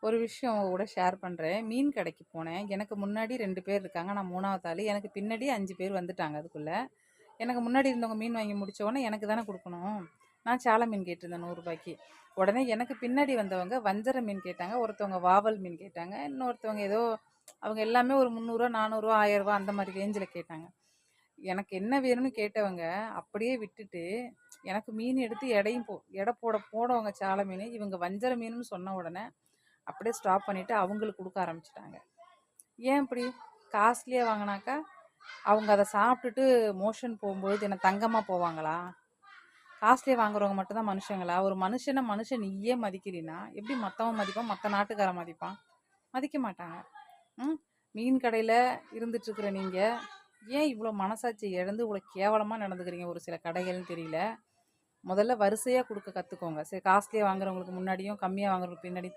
ஒரு விஷயம் உங்க கூட ஷேர் பண்ணுறேன். மீன் கடைக்கு போனேன். எனக்கு முன்னாடி 2 பேர் இருக்காங்க. நான் 3வது ஆளு. எனக்கு பின்னாடி 5 பேர் வந்துட்டாங்க அதுக்குள்ள. எனக்கு முன்னாடி இருந்தவங்க மீன் வாங்கி முடிச்ச உடனே எனக்கு தானே குடுக்கணும். நான் சால மீன் கேட்டிருந்தேன் ரூ. 100க்கு. உடனே எனக்கு பின்னாடி வந்தவங்க வஞ்சர மீன் கேட்டாங்க. ஒருத்தவங்க வாவல் மீன் கேட்டாங்க. இன்னொருத்தவங்க ஏதோ அவங்க எல்லாமே ஒரு ரூ. 300, ரூ. 400, ரூ. 1000 அந்த மாரி ரேஞ்சில கேட்டாங்க. எனக்கு என்ன வேணும்னு கேட்டவங்க அப்படியே விட்டுட்டு, எனக்கு மீன் எடுத்து எடையும் எடை போடவங்க சால மீன். இவங்க வஞ்சர மீனுன்னு சொன்ன உடனே அப்படியே ஸ்டாப் பண்ணிட்டு அவங்களுக்கு குடுக்க ஆரம்பிச்சுட்டாங்க. ஏன் இப்படி? காஸ்ட்லியா வாங்குனாக்கா, அவங்க அத சாப்பிட்டுட்டு மோஷன் போம்போது என்ன தங்கமா போவாங்களா? காஸ்ட்லியா வாங்குறவங்க மட்டும் தான் மனுஷங்களா? ஒரு மனுஷன் நீயே மதிக்கலினா, எப்படி மத்தவன் மதிப்பான்? மத்த நாட்டுக்காரன் மதிப்பான்? மதிக்க மாட்டாங்க. ம். மீன் கடையில இருந்துட்டு இருக்கிற நீங்க, ஏன் இவ்வளோ மனசாட்சி இழந்து இவ்வளோ கேவலமா நடந்துக்கிறீங்க ஒரு சில கடைகள்னு தெரியல. முதல்ல வரிசையா குடுக்க கத்துக்கோங்க. சரி காஸ்ட்லியா வாங்குறவங்களுக்கு முன்னாடியும், கம்மியா வாங்குறவங்களுக்கு பின்னாடி